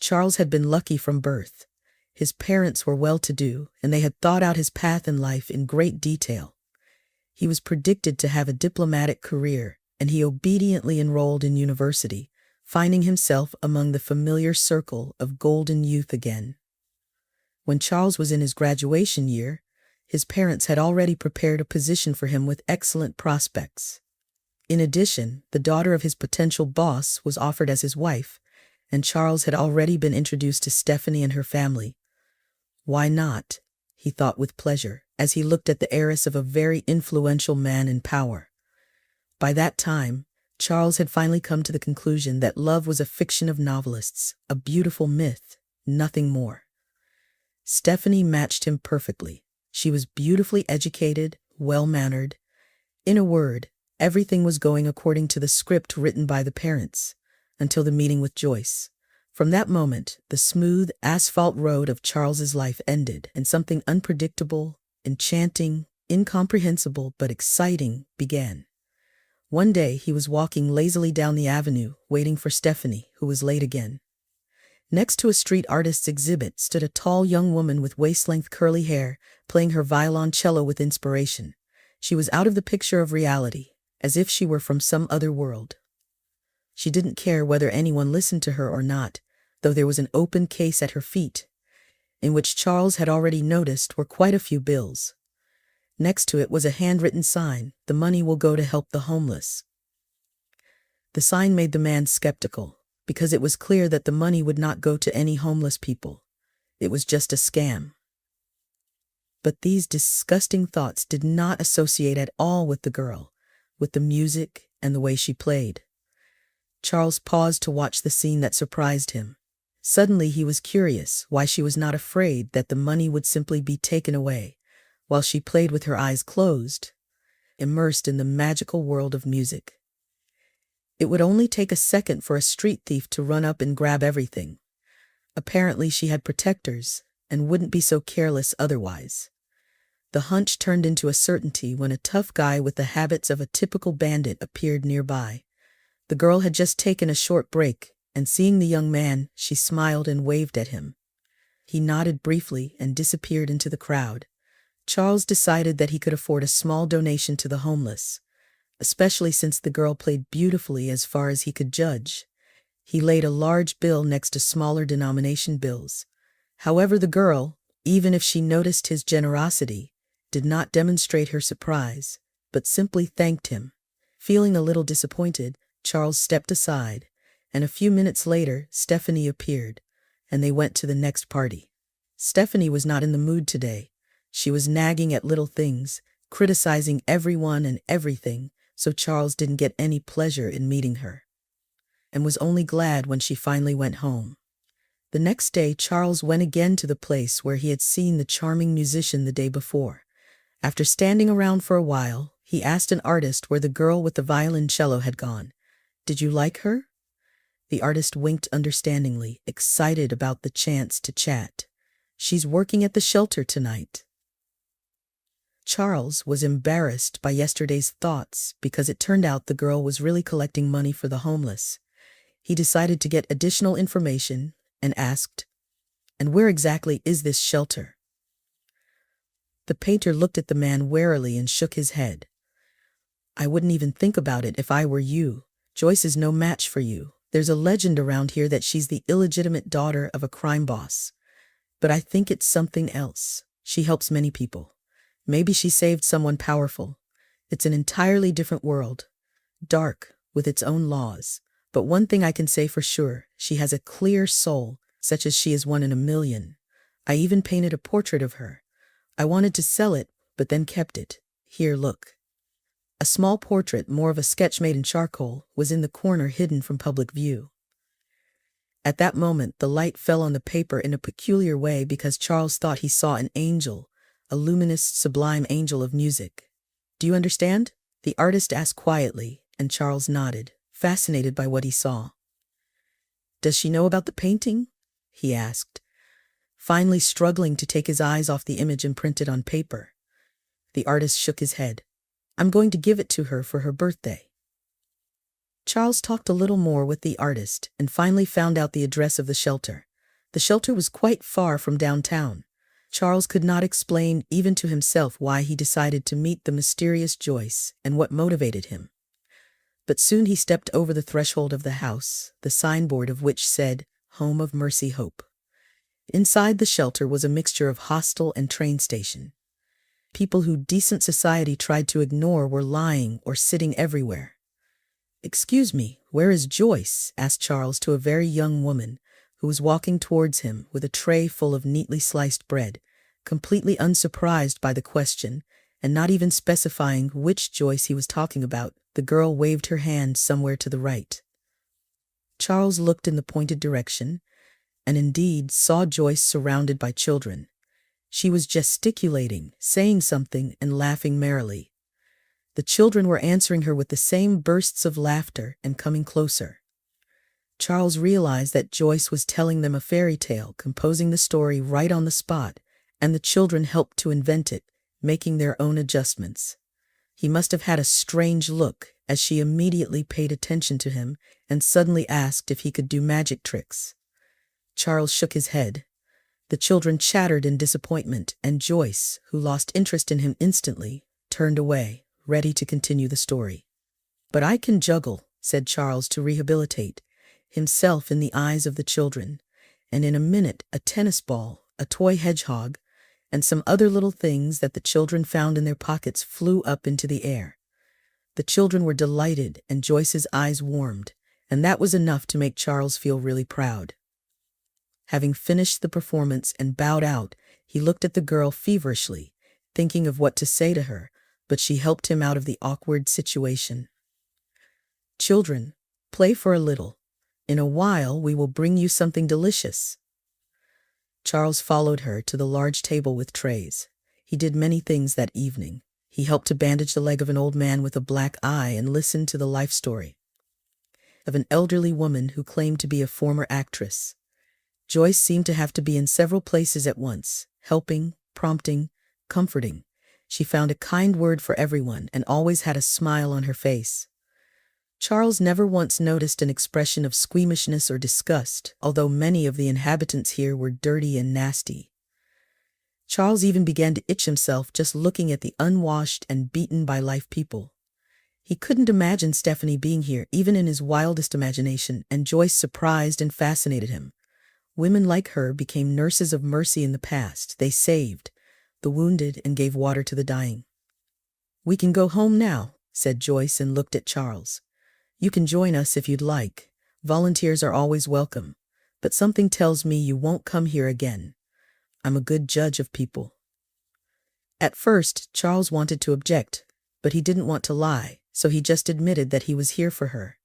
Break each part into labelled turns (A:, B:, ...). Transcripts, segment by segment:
A: Charles had been lucky from birth. His parents were well-to-do, and they had thought out his path in life in great detail. He was predicted to have a diplomatic career, and he obediently enrolled in university, finding himself among the familiar circle of golden youth again. When Charles was in his graduation year, his parents had already prepared a position for him with excellent prospects. In addition, the daughter of his potential boss was offered as his wife, and Charles had already been introduced to Stephanie and her family. Why not? He thought with pleasure, as he looked at the heiress of a very influential man in power. By that time, Charles had finally come to the conclusion that love was a fiction of novelists, a beautiful myth, nothing more. Stephanie matched him perfectly. She was beautifully educated, well-mannered. In a word, everything was going according to the script written by the parents, until the meeting with Joyce. From that moment, the smooth asphalt road of Charles's life ended, and something unpredictable, enchanting, incomprehensible but exciting began. One day he was walking lazily down the avenue, waiting for Stephanie, who was late again. Next to a street artist's exhibit stood a tall young woman with waist-length curly hair, playing her violoncello with inspiration. She was out of the picture of reality, as if she were from some other world. She didn't care whether anyone listened to her or not, though there was an open case at her feet, in which Charles had already noticed were quite a few bills. Next to it was a handwritten sign, "The money will go to help the homeless." The sign made the man skeptical, because it was clear that the money would not go to any homeless people. It was just a scam. But these disgusting thoughts did not associate at all with the girl, with the music and the way she played. Charles paused to watch the scene that surprised him. Suddenly he was curious why she was not afraid that the money would simply be taken away, while she played with her eyes closed, immersed in the magical world of music. It would only take a second for a street thief to run up and grab everything. Apparently she had protectors, and wouldn't be so careless otherwise. The hunch turned into a certainty when a tough guy with the habits of a typical bandit appeared nearby. The girl had just taken a short break, and seeing the young man, she smiled and waved at him. He nodded briefly and disappeared into the crowd. Charles decided that he could afford a small donation to the homeless, especially since the girl played beautifully as far as he could judge. He laid a large bill next to smaller denomination bills. However, the girl, even if she noticed his generosity, did not demonstrate her surprise, but simply thanked him. Feeling a little disappointed, Charles stepped aside, and a few minutes later, Stephanie appeared, and they went to the next party. Stephanie was not in the mood today. She was nagging at little things, criticizing everyone and everything, so Charles didn't get any pleasure in meeting her, and was only glad when she finally went home. The next day, Charles went again to the place where he had seen the charming musician the day before. After standing around for a while, he asked an artist where the girl with the violoncello had gone. "Did you like her?" The artist winked understandingly, excited about the chance to chat. "She's working at the shelter tonight." Charles was embarrassed by yesterday's thoughts because it turned out the girl was really collecting money for the homeless. He decided to get additional information and asked, "And where exactly is this shelter?" The painter looked at the man warily and shook his head. "I wouldn't even think about it if I were you. Joyce is no match for you. There's a legend around here that she's the illegitimate daughter of a crime boss. But I think it's something else. She helps many people. Maybe she saved someone powerful. It's an entirely different world. Dark, with its own laws. But one thing I can say for sure, she has a clear soul, such as she is one in a million. I even painted a portrait of her. I wanted to sell it, but then kept it. Here, look." A small portrait, more of a sketch made in charcoal, was in the corner hidden from public view. At that moment, the light fell on the paper in a peculiar way because Charles thought he saw an angel, a luminous, sublime angel of music. "Do you understand?" the artist asked quietly, and Charles nodded, fascinated by what he saw. "Does she know about the painting?" he asked, finally struggling to take his eyes off the image imprinted on paper. The artist shook his head. "I'm going to give it to her for her birthday." Charles talked a little more with the artist and finally found out the address of the shelter. The shelter was quite far from downtown. Charles could not explain even to himself why he decided to meet the mysterious Joyce and what motivated him. But soon he stepped over the threshold of the house, the signboard of which said, "Home of Mercy Hope." Inside the shelter was a mixture of hostel and train station. People who decent society tried to ignore were lying or sitting everywhere. "Excuse me, where is Joyce?" asked Charles to a very young woman who was walking towards him with a tray full of neatly sliced bread, completely unsurprised by the question, and not even specifying which Joyce he was talking about. The girl waved her hand somewhere to the right. Charles looked in the pointed direction, and indeed saw Joyce surrounded by children. She was gesticulating, saying something, and laughing merrily. The children were answering her with the same bursts of laughter and coming closer. Charles realized that Joyce was telling them a fairy tale, composing the story right on the spot, and the children helped to invent it, making their own adjustments. He must have had a strange look, as she immediately paid attention to him and suddenly asked if he could do magic tricks. Charles shook his head. The children chattered in disappointment, and Joyce, who lost interest in him instantly, turned away, ready to continue the story. "But I can juggle," said Charles to rehabilitate himself in the eyes of the children, and in a minute a tennis ball, a toy hedgehog, and some other little things that the children found in their pockets flew up into the air. The children were delighted, and Joyce's eyes warmed, and that was enough to make Charles feel really proud. Having finished the performance and bowed out, he looked at the girl feverishly, thinking of what to say to her, but she helped him out of the awkward situation. "Children, play for a little. In a while we will bring you something delicious." Charles followed her to the large table with trays. He did many things that evening. He helped to bandage the leg of an old man with a black eye and listened to the life story of an elderly woman who claimed to be a former actress. Joyce seemed to have to be in several places at once, helping, prompting, comforting. She found a kind word for everyone and always had a smile on her face. Charles never once noticed an expression of squeamishness or disgust, although many of the inhabitants here were dirty and nasty. Charles even began to itch himself just looking at the unwashed and beaten by life people. He couldn't imagine Stephanie being here even in his wildest imagination, and Joyce surprised and fascinated him. Women like her became nurses of mercy in the past. They saved the wounded and gave water to the dying. "We can go home now," said Joyce, and looked at Charles. "You can join us if you'd like. Volunteers are always welcome, but something tells me you won't come here again. I'm a good judge of people." At first, Charles wanted to object, but he didn't want to lie, so he just admitted that he was here for her.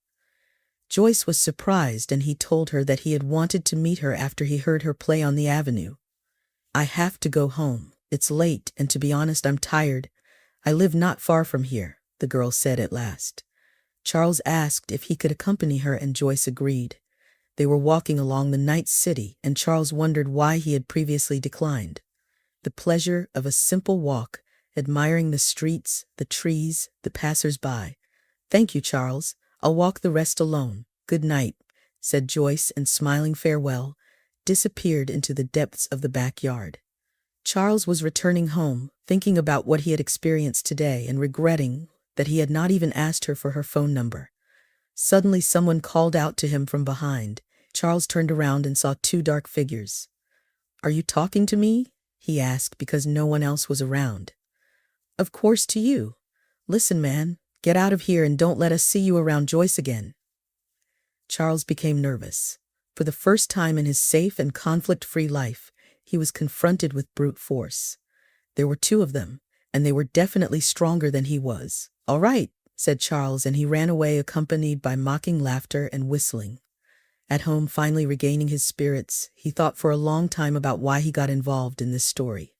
A: Joyce was surprised, and he told her that he had wanted to meet her after he heard her play on the avenue. "I have to go home. It's late, and to be honest, I'm tired. I live not far from here," the girl said at last. Charles asked if he could accompany her, and Joyce agreed. They were walking along the night city, and Charles wondered why he had previously declined. The pleasure of a simple walk, admiring the streets, the trees, the passers-by. "Thank you, Charles. I'll walk the rest alone. Good night," said Joyce, and smiling farewell, disappeared into the depths of the backyard. Charles was returning home, thinking about what he had experienced today and regretting that he had not even asked her for her phone number. Suddenly someone called out to him from behind. Charles turned around and saw two dark figures. "Are you talking to me?" he asked, because no one else was around. "Of course, to you. Listen, man, get out of here and don't let us see you around Joyce again." Charles became nervous. For the first time in his safe and conflict-free life, he was confronted with brute force. There were two of them, and they were definitely stronger than he was. "All right," said Charles, and he ran away, accompanied by mocking laughter and whistling. At home, finally regaining his spirits, he thought for a long time about why he got involved in this story.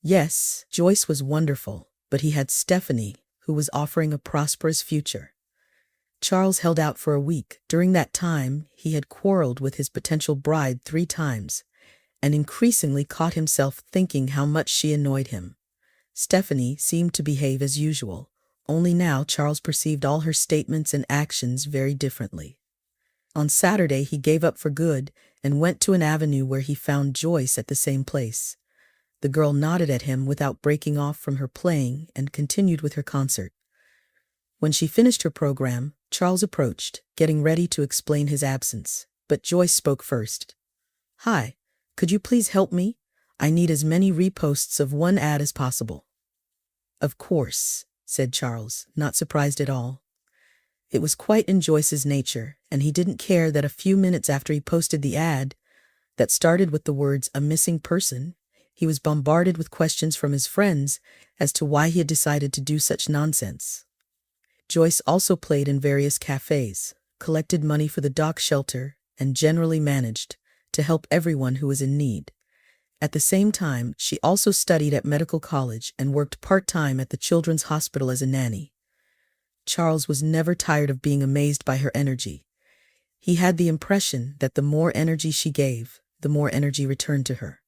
A: Yes, Joyce was wonderful, but he had Stephanie, who was offering a prosperous future. Charles held out for a week. During that time, he had quarreled with his potential bride 3 times, and increasingly caught himself thinking how much she annoyed him. Stephanie seemed to behave as usual, only now Charles perceived all her statements and actions very differently. On Saturday, he gave up for good and went to an avenue where he found Joyce at the same place. The girl nodded at him without breaking off from her playing and continued with her concert. When she finished her program, Charles approached, getting ready to explain his absence, but Joyce spoke first. "Hi, could you please help me? I need as many reposts of one ad as possible." "Of course," said Charles, not surprised at all. It was quite in Joyce's nature, and he didn't care that a few minutes after he posted the ad, that started with the words "a missing person," he was bombarded with questions from his friends as to why he had decided to do such nonsense. Joyce also played in various cafes, collected money for the dock shelter, and generally managed to help everyone who was in need. At the same time, she also studied at medical college and worked part-time at the children's hospital as a nanny. Charles was never tired of being amazed by her energy. He had the impression that the more energy she gave, the more energy returned to her.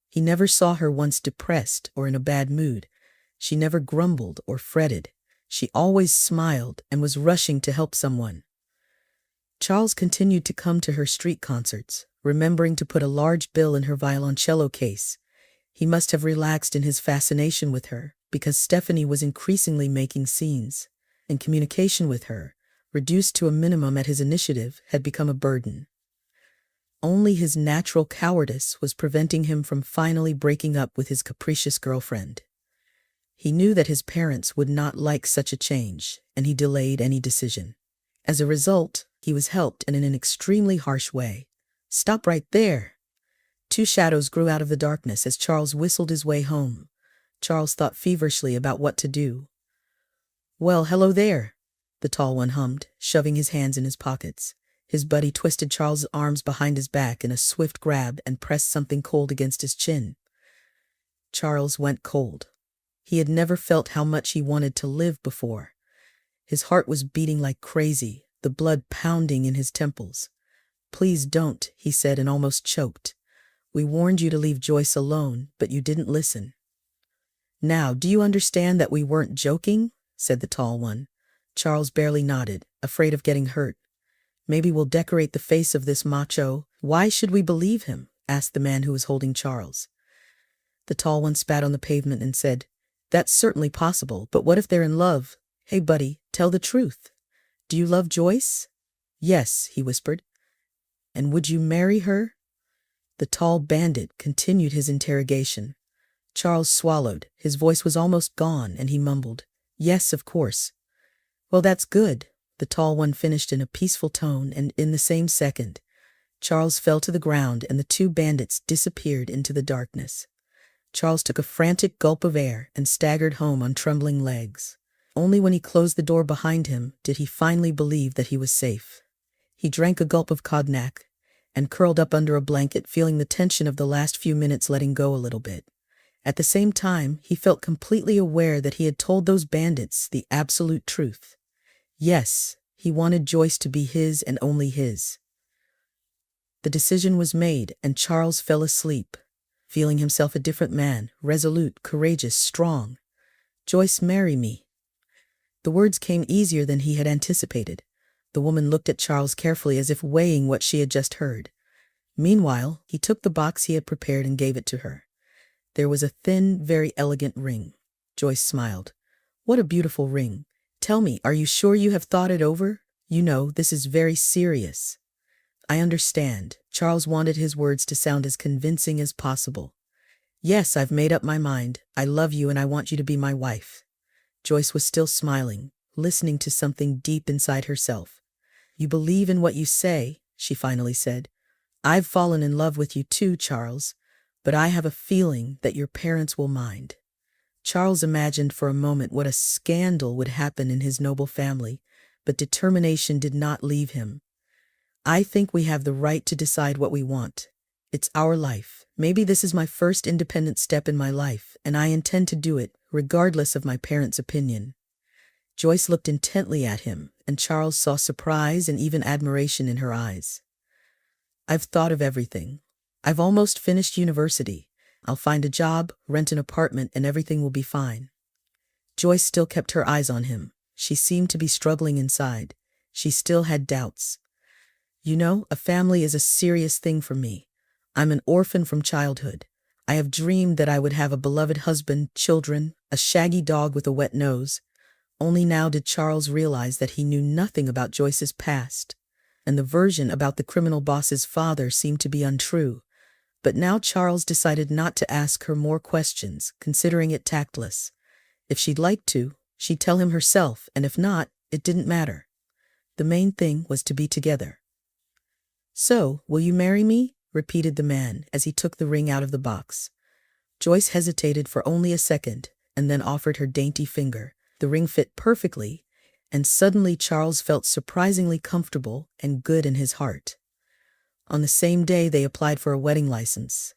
A: He never saw her once depressed or in a bad mood. She never grumbled or fretted. She always smiled and was rushing to help someone. Charles continued to come to her street concerts, remembering to put a large bill in her violoncello case. He must have relaxed in his fascination with her, because Stephanie was increasingly making scenes, and communication with her, reduced to a minimum at his initiative, had become a burden. Only his natural cowardice was preventing him from finally breaking up with his capricious girlfriend. He knew that his parents would not like such a change, and he delayed any decision. As a result, he was helped in an extremely harsh way. "Stop right there!" Two shadows grew out of the darkness as Charles whistled his way home. Charles thought feverishly about what to do. "Well, hello there," the tall one hummed, shoving his hands in his pockets. His buddy twisted Charles' arms behind his back in a swift grab and pressed something cold against his chin. Charles went cold. He had never felt how much he wanted to live before. His heart was beating like crazy, the blood pounding in his temples. "Please don't," he said and almost choked. "We warned you to leave Joyce alone, but you didn't listen." "Now, do you understand that we weren't joking?" said the tall one. Charles barely nodded, afraid of getting hurt. "Maybe we'll decorate the face of this macho." "Why should we believe him?" asked the man who was holding Charles. The tall one spat on the pavement and said, "That's certainly possible, but what if they're in love? Hey, buddy, tell the truth. Do you love Joyce?" "Yes," he whispered. "And would you marry her?" The tall bandit continued his interrogation. Charles swallowed. His voice was almost gone, and he mumbled, "Yes, of course." "Well, that's good," the tall one finished in a peaceful tone, and in the same second, Charles fell to the ground and the two bandits disappeared into the darkness. Charles took a frantic gulp of air and staggered home on trembling legs. Only when he closed the door behind him did he finally believe that he was safe. He drank a gulp of cognac and curled up under a blanket, feeling the tension of the last few minutes letting go a little bit. At the same time, he felt completely aware that he had told those bandits the absolute truth. Yes, he wanted Joyce to be his and only his. The decision was made, and Charles fell asleep, feeling himself a different man, resolute, courageous, strong. "Joyce, marry me." The words came easier than he had anticipated. The woman looked at Charles carefully as if weighing what she had just heard. Meanwhile, he took the box he had prepared and gave it to her. There was a thin, very elegant ring. Joyce smiled. "What a beautiful ring. Tell me, are you sure you have thought it over? You know, this is very serious." "I understand." Charles wanted his words to sound as convincing as possible. "Yes, I've made up my mind. I love you and I want you to be my wife." Joyce was still smiling, listening to something deep inside herself. "You believe in what you say," she finally said. "I've fallen in love with you too, Charles, but I have a feeling that your parents will mind." Charles imagined for a moment what a scandal would happen in his noble family, but determination did not leave him. "I think we have the right to decide what we want. It's our life. Maybe this is my first independent step in my life, and I intend to do it, regardless of my parents' opinion." Joyce looked intently at him, and Charles saw surprise and even admiration in her eyes. "I've thought of everything. I've almost finished university. I'll find a job, rent an apartment, and everything will be fine." Joyce still kept her eyes on him. She seemed to be struggling inside. She still had doubts. You know, a family is a serious thing for me. I'm an orphan from childhood. I have dreamed that I would have a beloved husband, children, a shaggy dog with a wet nose. Only now did Charles realize that he knew nothing about Joyce's past, and the version about the criminal boss's father seemed to be untrue. But now Charles decided not to ask her more questions, considering it tactless. If she'd like to, she'd tell him herself, and if not, it didn't matter. The main thing was to be together. "So, will you marry me?" repeated the man as he took the ring out of the box. Joyce hesitated for only a second, and then offered her dainty finger. The ring fit perfectly, and suddenly Charles felt surprisingly comfortable and good in his heart. On the same day they applied for a wedding license,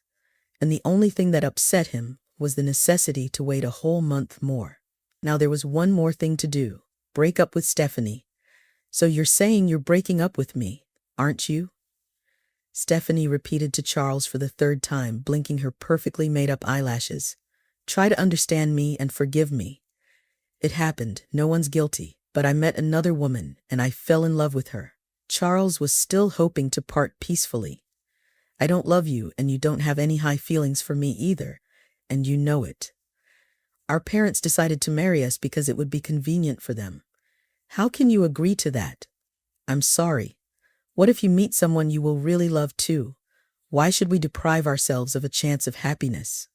A: and the only thing that upset him was the necessity to wait a whole month more. Now there was one more thing to do: break up with Stephanie. "So you're saying you're breaking up with me, aren't you?" Stephanie repeated to Charles for the third time, blinking her perfectly made-up eyelashes. "Try to understand me and forgive me. It happened, no one's guilty, but I met another woman and I fell in love with her." Charles was still hoping to part peacefully. "I don't love you and you don't have any high feelings for me either, and you know it. Our parents decided to marry us because it would be convenient for them. How can you agree to that? I'm sorry. What if you meet someone you will really love too? Why should we deprive ourselves of a chance of happiness?"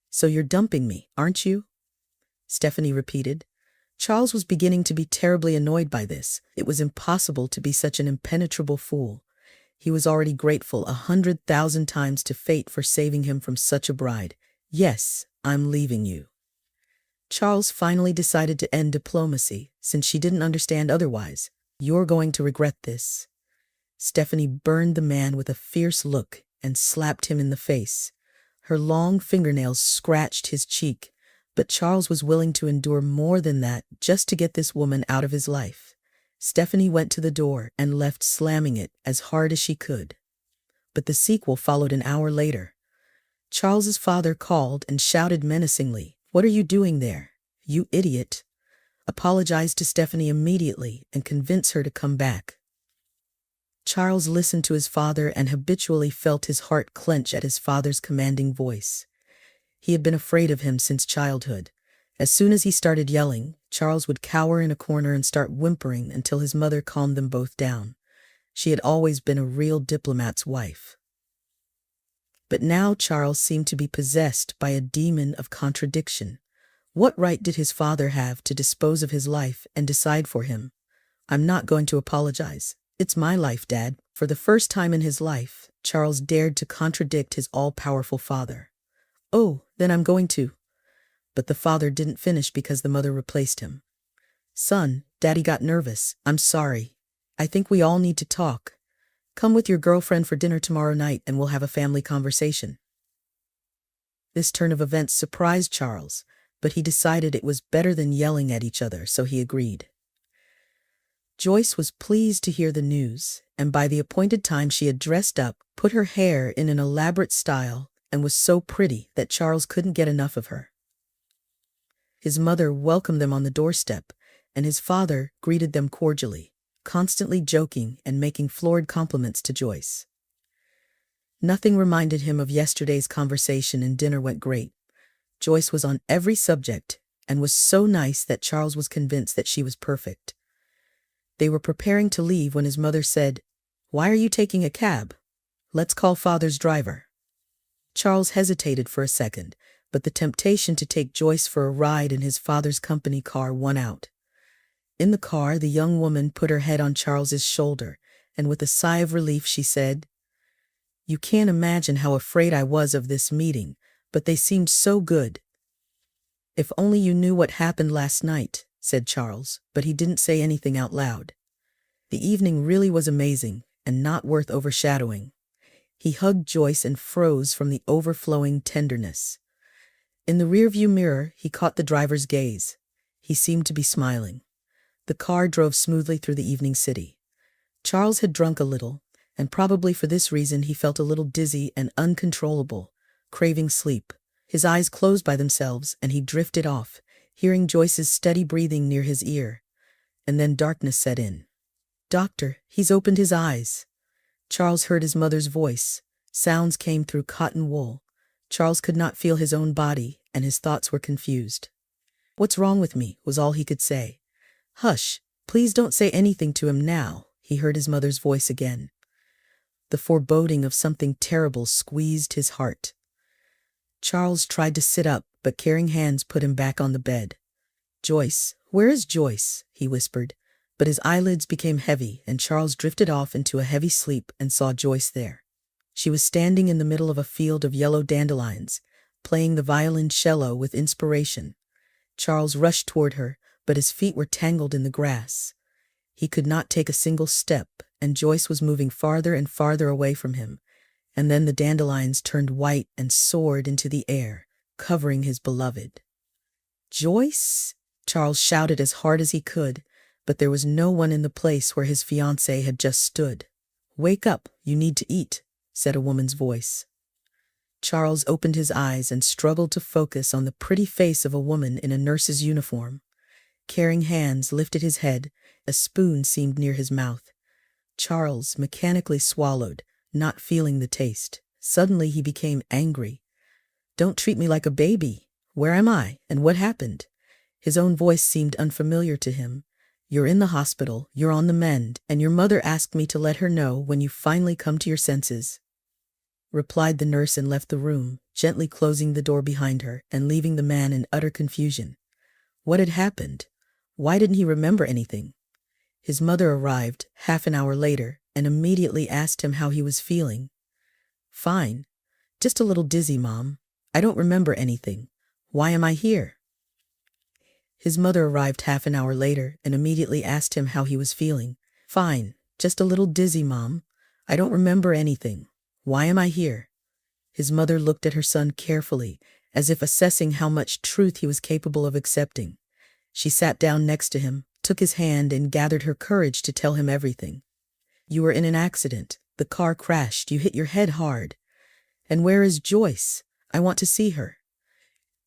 A: "So you're dumping me, aren't you?" Stephanie repeated. Charles was beginning to be terribly annoyed by this. It was impossible to be such an impenetrable fool. He was already grateful 100,000 times to fate for saving him from such a bride. "Yes, I'm leaving you." Charles finally decided to end diplomacy, since she didn't understand otherwise. "You're going to regret this." Stephanie burned the man with a fierce look and slapped him in the face. Her long fingernails scratched his cheek, but Charles was willing to endure more than that just to get this woman out of his life. Stephanie went to the door and left, slamming it as hard as she could. But the sequel followed an hour later. Charles's father called and shouted menacingly, "What are you doing there, you idiot? Apologize to Stephanie immediately and convince her to come back." Charles listened to his father and habitually felt his heart clench at his father's commanding voice. He had been afraid of him since childhood. As soon as he started yelling, Charles would cower in a corner and start whimpering until his mother calmed them both down. She had always been a real diplomat's wife. But now Charles seemed to be possessed by a demon of contradiction. What right did his father have to dispose of his life and decide for him? "I'm not going to apologize. It's my life, Dad." For the first time in his life, Charles dared to contradict his all-powerful father. "Oh, then I'm going to." But the father didn't finish because the mother replaced him. "Son, Daddy got nervous. I'm sorry. I think we all need to talk. Come with your girlfriend for dinner tomorrow night and we'll have a family conversation." This turn of events surprised Charles, but he decided it was better than yelling at each other, so he agreed. Joyce was pleased to hear the news, and by the appointed time she had dressed up, put her hair in an elaborate style, and was so pretty that Charles couldn't get enough of her. His mother welcomed them on the doorstep, and his father greeted them cordially, constantly joking and making florid compliments to Joyce. Nothing reminded him of yesterday's conversation, and dinner went great. Joyce was on every subject and was so nice that Charles was convinced that she was perfect. They were preparing to leave when his mother said, "Why are you taking a cab? Let's call Father's driver." Charles hesitated for a second, but the temptation to take Joyce for a ride in his father's company car won out. In the car, the young woman put her head on Charles's shoulder, and with a sigh of relief she said, "You can't imagine how afraid I was of this meeting, but they seemed so good." "If only you knew what happened last night," said Charles, but he didn't say anything out loud. The evening really was amazing and not worth overshadowing. He hugged Joyce and froze from the overflowing tenderness. In the rearview mirror, he caught the driver's gaze. He seemed to be smiling. The car drove smoothly through the evening city. Charles had drunk a little, and probably for this reason he felt a little dizzy and uncontrollable, craving sleep. His eyes closed by themselves, and he drifted off, hearing Joyce's steady breathing near his ear. And then darkness set in. Doctor, he's opened his eyes. Charles heard his mother's voice. Sounds came through cotton wool. Charles could not feel his own body, and his thoughts were confused. "What's wrong with me?" was all he could say. "Hush, please don't say anything to him now," he heard his mother's voice again. The foreboding of something terrible squeezed his heart. Charles tried to sit up, but caring hands put him back on the bed. "Joyce, where is Joyce?" he whispered, but his eyelids became heavy and Charles drifted off into a heavy sleep and saw Joyce there. She was standing in the middle of a field of yellow dandelions, playing the violoncello with inspiration. Charles rushed toward her, but his feet were tangled in the grass. He could not take a single step, and Joyce was moving farther and farther away from him, and then the dandelions turned white and soared into the air, covering his beloved. "Joyce?" Charles shouted as hard as he could, but there was no one in the place where his fiancée had just stood. "Wake up, you need to eat," said a woman's voice. Charles opened his eyes and struggled to focus on the pretty face of a woman in a nurse's uniform. Caring hands lifted his head, a spoon seemed near his mouth. Charles mechanically swallowed, not feeling the taste. Suddenly he became angry. "Don't treat me like a baby. Where am I, and what happened?" His own voice seemed unfamiliar to him. "You're in the hospital, you're on the mend, and your mother asked me to let her know when you finally come to your senses," replied the nurse and left the room, gently closing the door behind her and leaving the man in utter confusion. What had happened? Why didn't he remember anything? His mother arrived, half an hour later, and immediately asked him how he was feeling. "Fine. Just a little dizzy, Mom. I don't remember anything. Why am I here?" His mother arrived half an hour later and immediately asked him how he was feeling. "Fine. Just a little dizzy, Mom. I don't remember anything. Why am I here?" His mother looked at her son carefully, as if assessing how much truth he was capable of accepting. She sat down next to him, took his hand, and gathered her courage to tell him everything. "You were in an accident. The car crashed. You hit your head hard. And where is Joyce? I want to see her."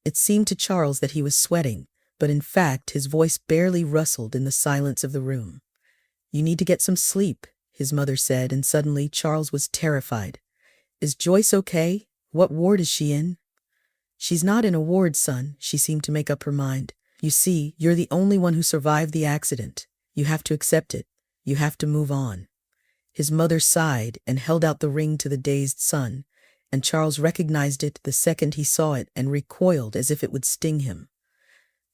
A: It seemed to Charles that he was sweating, but in fact his voice barely rustled in the silence of the room. "You need to get some sleep," his mother said, and suddenly Charles was terrified. "Is Joyce okay? What ward is she in?" "She's not in a ward, son," she seemed to make up her mind. "You see, you're the only one who survived the accident. You have to accept it. You have to move on." His mother sighed and held out the ring to the dazed son, and Charles recognized it the second he saw it and recoiled as if it would sting him.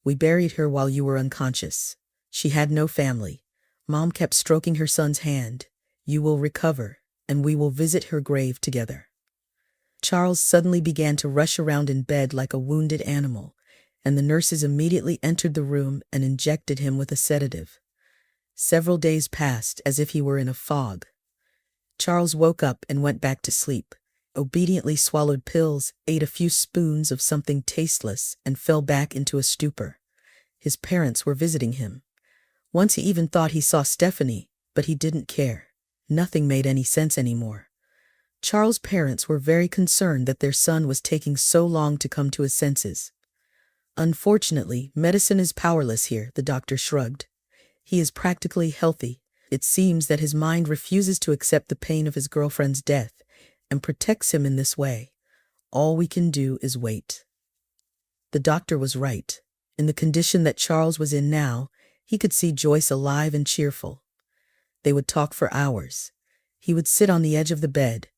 A: "We buried her while you were unconscious. She had no family." Mom kept stroking her son's hand. "You will recover, and we will visit her grave together." Charles suddenly began to rush around in bed like a wounded animal, and the nurses immediately entered the room and injected him with a sedative. Several days passed as if he were in a fog. Charles woke up and went back to sleep, obediently swallowed pills, ate a few spoons of something tasteless, and fell back into a stupor. His parents were visiting him. Once he even thought he saw Stephanie, but he didn't care. Nothing made any sense anymore. Charles' parents were very concerned that their son was taking so long to come to his senses. "Unfortunately, medicine is powerless here," the doctor shrugged. "He is practically healthy. It seems that his mind refuses to accept the pain of his girlfriend's death and protects him in this way. All we can do is wait." The doctor was right. In the condition that Charles was in now, he could see Joyce alive and cheerful. They would talk for hours. He would sit on the edge of the bed,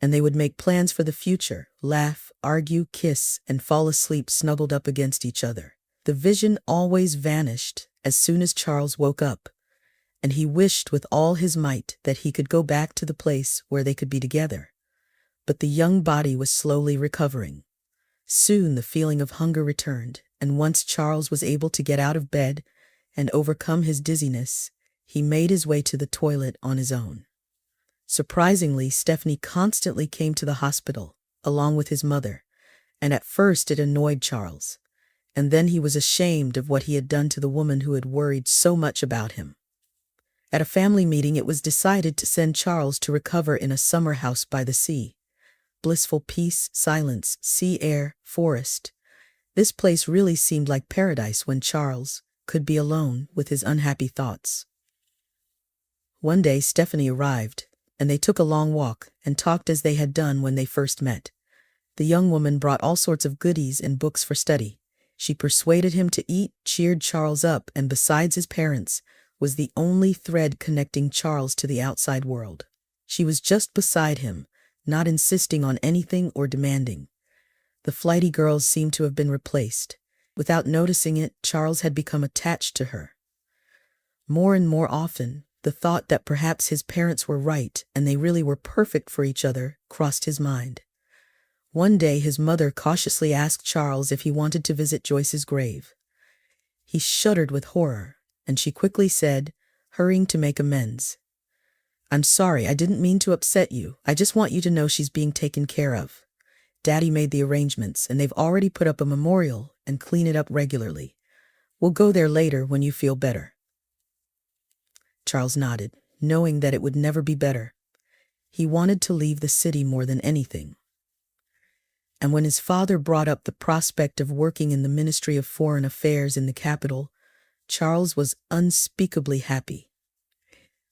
A: and they would make plans for the future, laugh, argue, kiss, and fall asleep snuggled up against each other. The vision always vanished as soon as Charles woke up, and he wished with all his might that he could go back to the place where they could be together. But the young body was slowly recovering. Soon the feeling of hunger returned, and once Charles was able to get out of bed and overcome his dizziness, he made his way to the toilet on his own. Surprisingly, Stephanie constantly came to the hospital, along with his mother, and at first it annoyed Charles, and then he was ashamed of what he had done to the woman who had worried so much about him. At a family meeting, it was decided to send Charles to recover in a summer house by the sea. Blissful peace, silence, sea air, forest. This place really seemed like paradise when Charles could be alone with his unhappy thoughts. One day Stephanie arrived, and they took a long walk and talked as they had done when they first met. The young woman brought all sorts of goodies and books for study. She persuaded him to eat, cheered Charles up, and besides his parents, was the only thread connecting Charles to the outside world. She was just beside him, not insisting on anything or demanding. The flighty girls seemed to have been replaced. Without noticing it, Charles had become attached to her. More and more often, the thought that perhaps his parents were right and they really were perfect for each other crossed his mind. One day his mother cautiously asked Charles if he wanted to visit Joyce's grave. He shuddered with horror, and she quickly said, hurrying to make amends, "I'm sorry, I didn't mean to upset you. I just want you to know she's being taken care of. Daddy made the arrangements, and they've already put up a memorial and clean it up regularly. We'll go there later when you feel better." Charles nodded, knowing that it would never be better. He wanted to leave the city more than anything. And when his father brought up the prospect of working in the Ministry of Foreign Affairs in the capital, Charles was unspeakably happy.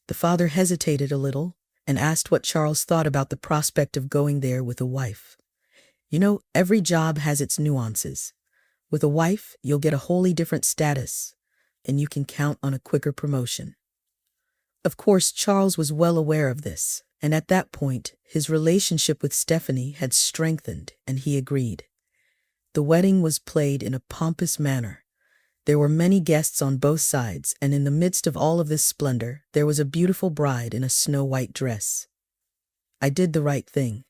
A: The father hesitated a little and asked what Charles thought about the prospect of going there with a wife. "You know, every job has its nuances. With a wife, you'll get a wholly different status, and you can count on a quicker promotion." Of course, Charles was well aware of this, and at that point, his relationship with Stephanie had strengthened, and he agreed. The wedding was played in a pompous manner. There were many guests on both sides, and in the midst of all of this splendor, there was a beautiful bride in a snow-white dress. "I did the right thing.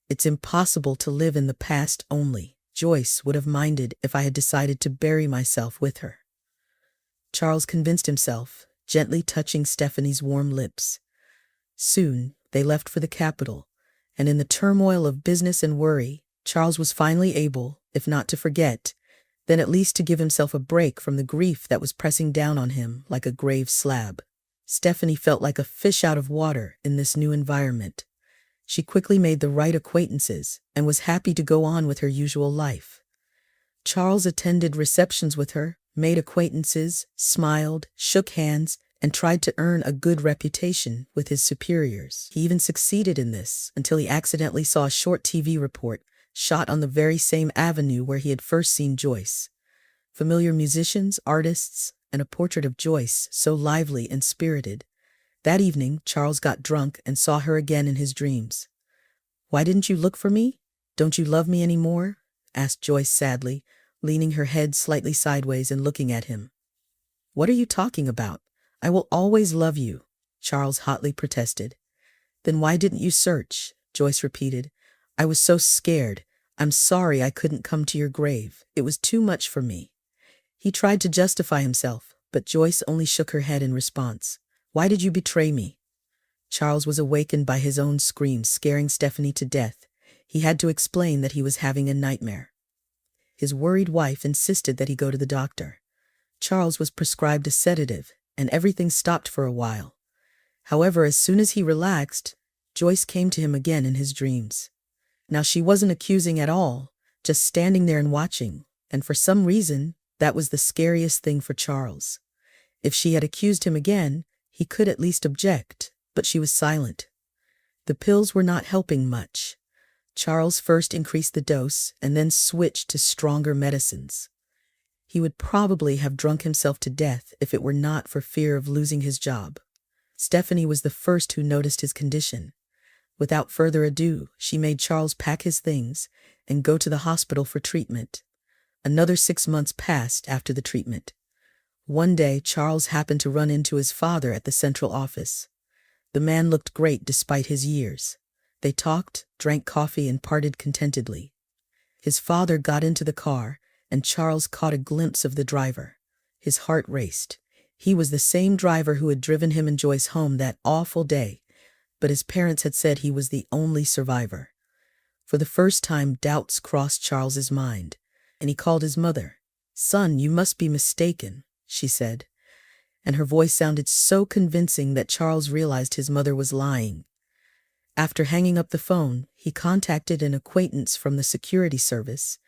A: It's impossible to live in the past only. Joyce would have minded if I had decided to bury myself with her." Charles convinced himself, gently touching Stephanie's warm lips. Soon, they left for the capital, and in the turmoil of business and worry, Charles was finally able, if not to forget, then at least to give himself a break from the grief that was pressing down on him like a grave slab. Stephanie felt like a fish out of water in this new environment. She quickly made the right acquaintances and was happy to go on with her usual life. Charles attended receptions with her, made acquaintances, smiled, shook hands, and tried to earn a good reputation with his superiors. He even succeeded in this until he accidentally saw a short TV report shot on the very same avenue where he had first seen Joyce. Familiar musicians, artists, and a portrait of Joyce, so lively and spirited. That evening, Charles got drunk and saw her again in his dreams. "Why didn't you look for me? Don't you love me any more?" asked Joyce sadly, leaning her head slightly sideways and looking at him. "What are you talking about? I will always love you," Charles hotly protested. "Then why didn't you search?" Joyce repeated. "I was so scared. I'm sorry I couldn't come to your grave. It was too much for me." He tried to justify himself, but Joyce only shook her head in response. "Why did you betray me?" Charles was awakened by his own screams scaring Stephanie to death. He had to explain that he was having a nightmare. His worried wife insisted that he go to the doctor. Charles was prescribed a sedative, and everything stopped for a while. However, as soon as he relaxed, Joyce came to him again in his dreams. Now she wasn't accusing at all, just standing there and watching, and for some reason, that was the scariest thing for Charles. If she had accused him again, he could at least object, but she was silent. The pills were not helping much. Charles first increased the dose and then switched to stronger medicines. He would probably have drunk himself to death if it were not for fear of losing his job. Stephanie was the first who noticed his condition. Without further ado, she made Charles pack his things and go to the hospital for treatment. Another 6 months passed after the treatment. One day, Charles happened to run into his father at the central office. The man looked great despite his years. They talked, drank coffee, and parted contentedly. His father got into the car, and Charles caught a glimpse of the driver. His heart raced. He was the same driver who had driven him and Joyce home that awful day, but his parents had said he was the only survivor. For the first time, doubts crossed Charles's mind, and he called his mother. "Son, you must be mistaken," she said, and her voice sounded so convincing that Charles realized his mother was lying. After hanging up the phone, he contacted an acquaintance from the security service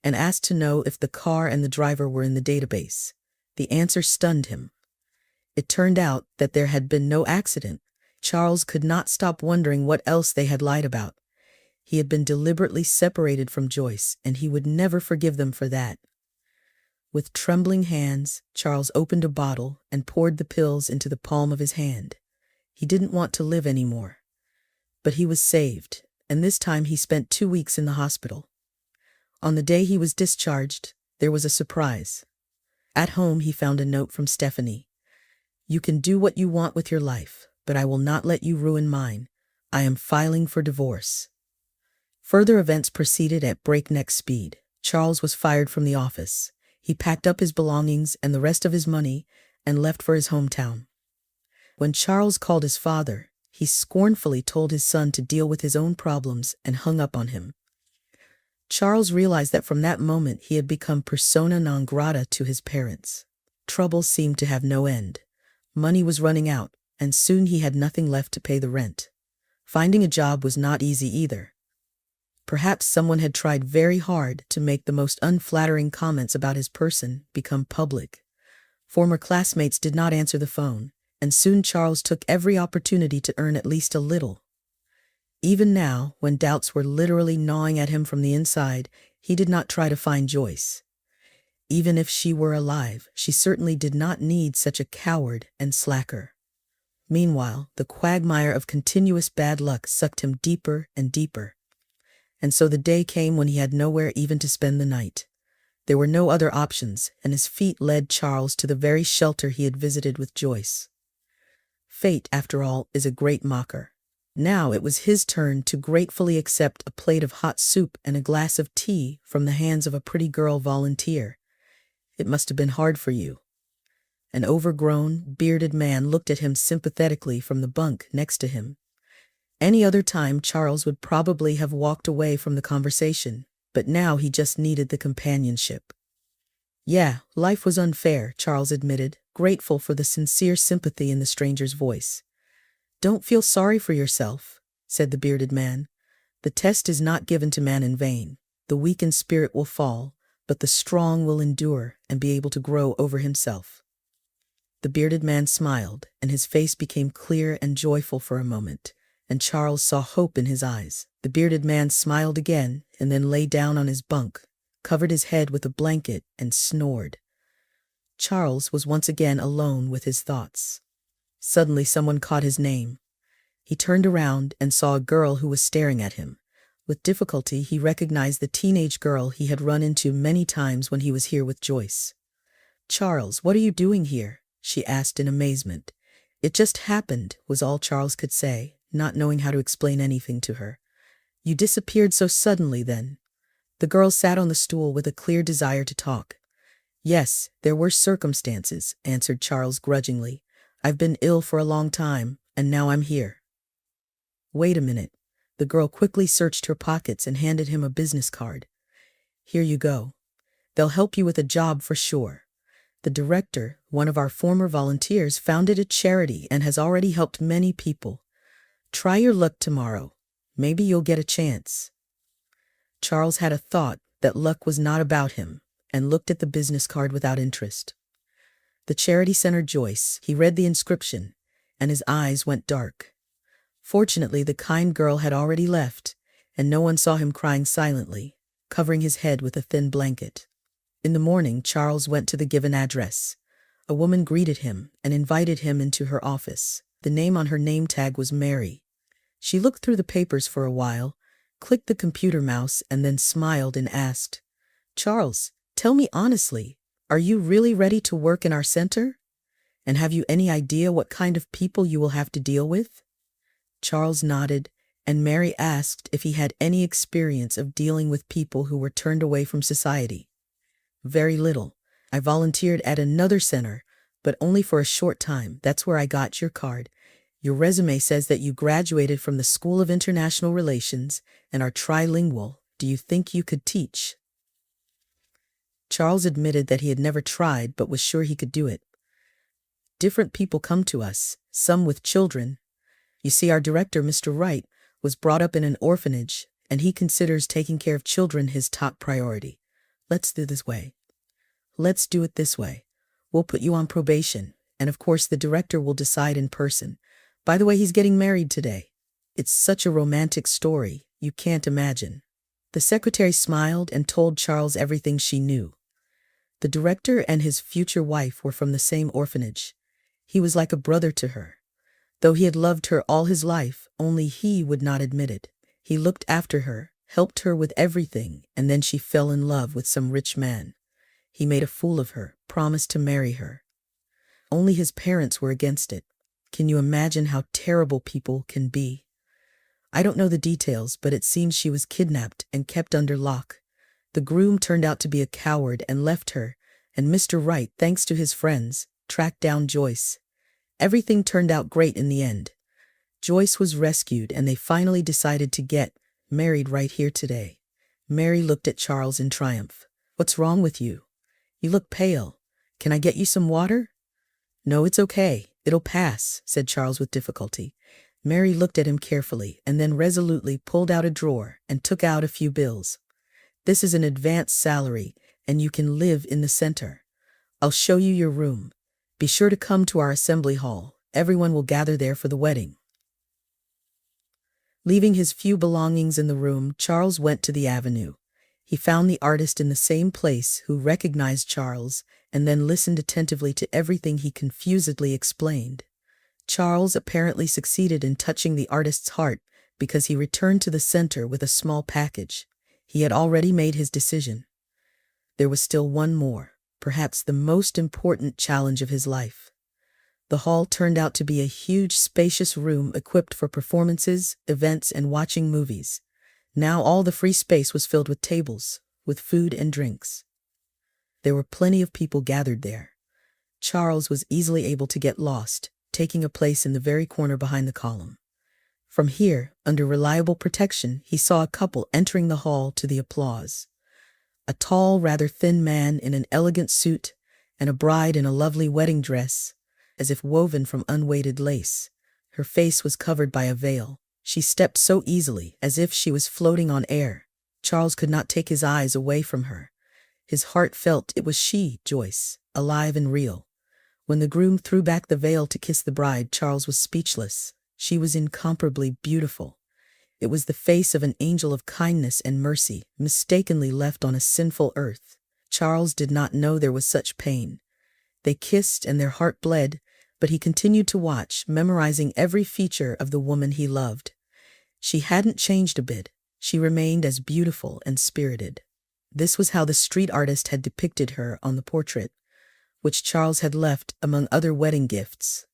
A: and asked to know if the car and the driver were in the database. The answer stunned him. It turned out that there had been no accident. Charles could not stop wondering what else they had lied about. He had been deliberately separated from Joyce, and he would never forgive them for that. With trembling hands, Charles opened a bottle and poured the pills into the palm of his hand. He didn't want to live anymore. But he was saved, and this time he spent 2 weeks in the hospital. On the day he was discharged, there was a surprise. At home, he found a note from Stephanie. "You can do what you want with your life, but I will not let you ruin mine. I am filing for divorce." Further events proceeded at breakneck speed. Charles was fired from the office. He packed up his belongings and the rest of his money and left for his hometown. When Charles called his father, he scornfully told his son to deal with his own problems and hung up on him. Charles realized that from that moment he had become persona non grata to his parents. Trouble seemed to have no end. Money was running out, and soon he had nothing left to pay the rent. Finding a job was not easy either. Perhaps someone had tried very hard to make the most unflattering comments about his person become public. Former classmates did not answer the phone, and soon Charles took every opportunity to earn at least a little. Even now, when doubts were literally gnawing at him from the inside, he did not try to find Joyce. Even if she were alive, she certainly did not need such a coward and slacker. Meanwhile, the quagmire of continuous bad luck sucked him deeper and deeper. And so the day came when he had nowhere even to spend the night. There were no other options, and his feet led Charles to the very shelter he had visited with Joyce. Fate, after all, is a great mocker. Now it was his turn to gratefully accept a plate of hot soup and a glass of tea from the hands of a pretty girl volunteer. "It must have been hard for you." An overgrown, bearded man looked at him sympathetically from the bunk next to him. Any other time Charles would probably have walked away from the conversation, but now he just needed the companionship. "Yeah, life was unfair," Charles admitted, grateful for the sincere sympathy in the stranger's voice. "Don't feel sorry for yourself," said the bearded man. "The test is not given to man in vain. The weak in spirit will fall, but the strong will endure and be able to grow over himself." The bearded man smiled, and his face became clear and joyful for a moment, and Charles saw hope in his eyes. The bearded man smiled again and then lay down on his bunk, covered his head with a blanket, and snored. Charles was once again alone with his thoughts. Suddenly someone caught his name. He turned around and saw a girl who was staring at him. With difficulty, he recognized the teenage girl he had run into many times when he was here with Joyce. "Charles, what are you doing here?" she asked in amazement. "It just happened," was all Charles could say, not knowing how to explain anything to her. "You disappeared so suddenly then." The girl sat on the stool with a clear desire to talk. "Yes, there were circumstances," answered Charles grudgingly. "I've been ill for a long time, and now I'm here." "Wait a minute." The girl quickly searched her pockets and handed him a business card. "Here you go. They'll help you with a job for sure. The director, one of our former volunteers, founded a charity and has already helped many people. Try your luck tomorrow. Maybe you'll get a chance." Charles had a thought that luck was not about him and looked at the business card without interest. The charity center Joyce. He read the inscription, and his eyes went dark. Fortunately, the kind girl had already left, and no one saw him crying silently, covering his head with a thin blanket. In the morning, Charles went to the given address. A woman greeted him and invited him into her office. The name on her name tag was Mary. She looked through the papers for a while, clicked the computer mouse, and then smiled and asked, "Charles, tell me honestly, are you really ready to work in our center? And have you any idea what kind of people you will have to deal with?" Charles nodded, and Mary asked if he had any experience of dealing with people who were turned away from society. "Very little. I volunteered at another center, but only for a short time. That's where I got your card. Your resume says that you graduated from the School of International Relations and are trilingual. Do you think you could teach?" Charles admitted that he had never tried but was sure he could do it. "Different people come to us, some with children. You see, our director, Mr. Wright, was brought up in an orphanage, and he considers taking care of children his top priority. Let's do it this way. We'll put you on probation, and of course the director will decide in person. By the way, he's getting married today. It's such a romantic story, you can't imagine. The secretary smiled and told Charles everything she knew. The director and his future wife were from the same orphanage. He was like a brother to her. Though he had loved her all his life, only he would not admit it. He looked after her, helped her with everything, and then she fell in love with some rich man. He made a fool of her, promised to marry her. Only his parents were against it. Can you imagine how terrible people can be? I don't know the details, but it seems she was kidnapped and kept under lock. The groom turned out to be a coward and left her, and Mr. Wright, thanks to his friends, tracked down Joyce. Everything turned out great in the end. Joyce was rescued and they finally decided to get married right here today. Mary looked at Charles in triumph. What's wrong with you? You look pale. Can I get you some water? No, it's okay. It'll pass, said Charles with difficulty. Mary looked at him carefully and then resolutely pulled out a drawer and took out a few bills. This is an advance salary and you can live in the center. I'll show you your room. Be sure to come to our assembly hall. Everyone will gather there for the wedding. Leaving his few belongings in the room, Charles went to the avenue. He found the artist in the same place who recognized Charles and then listened attentively to everything he confusedly explained. Charles apparently succeeded in touching the artist's heart because he returned to the center with a small package. He had already made his decision. There was still one more, perhaps the most important challenge of his life. The hall turned out to be a huge, spacious room equipped for performances, events, and watching movies. Now all the free space was filled with tables, with food and drinks. There were plenty of people gathered there. Charles was easily able to get lost, taking a place in the very corner behind the column. From here, under reliable protection, he saw a couple entering the hall to the applause. A tall, rather thin man in an elegant suit, and a bride in a lovely wedding dress, as if woven from unweighted lace. Her face was covered by a veil. She stepped so easily, as if she was floating on air. Charles could not take his eyes away from her. His heart felt it was she, Joyce, alive and real. When the groom threw back the veil to kiss the bride, Charles was speechless. She was incomparably beautiful. It was the face of an angel of kindness and mercy, mistakenly left on a sinful earth. Charles did not know there was such pain. They kissed and their heart bled, but he continued to watch, memorizing every feature of the woman he loved. She hadn't changed a bit. She remained as beautiful and spirited. This was how the street artist had depicted her on the portrait, which Charles had left among other wedding gifts.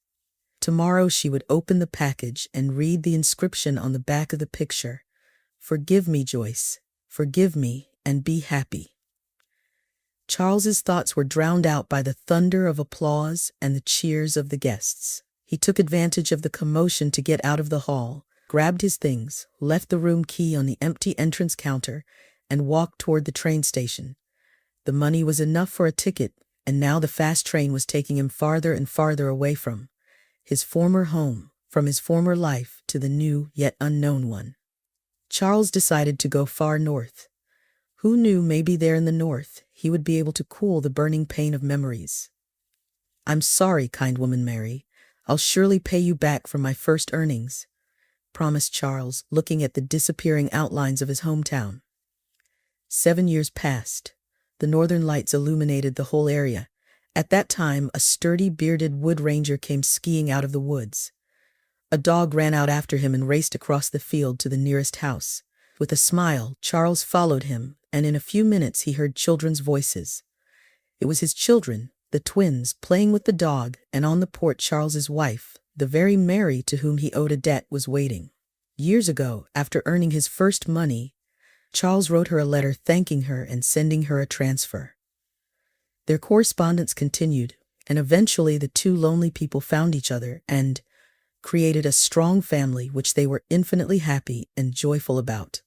A: Tomorrow she would open the package and read the inscription on the back of the picture. "Forgive me, Joyce. Forgive me and be happy." Charles's thoughts were drowned out by the thunder of applause and the cheers of the guests. He took advantage of the commotion to get out of the hall, grabbed his things, left the room key on the empty entrance counter, and walked toward the train station. The money was enough for a ticket, and now the fast train was taking him farther and farther away from his former home, from his former life to the new yet unknown one. Charles decided to go far north. Who knew, maybe there in the north he would be able to cool the burning pain of memories. "I'm sorry, kind woman Mary. I'll surely pay you back from my first earnings," promised Charles, looking at the disappearing outlines of his hometown. 7 years passed. The northern lights illuminated the whole area. At that time, a sturdy, bearded wood ranger came skiing out of the woods. A dog ran out after him and raced across the field to the nearest house. With a smile, Charles followed him, and in a few minutes he heard children's voices. It was his children, the twins, playing with the dog, and on the porch Charles's wife, the very Mary to whom he owed a debt, was waiting. Years ago, after earning his first money, Charles wrote her a letter thanking her and sending her a transfer. Their correspondence continued, and eventually the two lonely people found each other and created a strong family which they were infinitely happy and joyful about.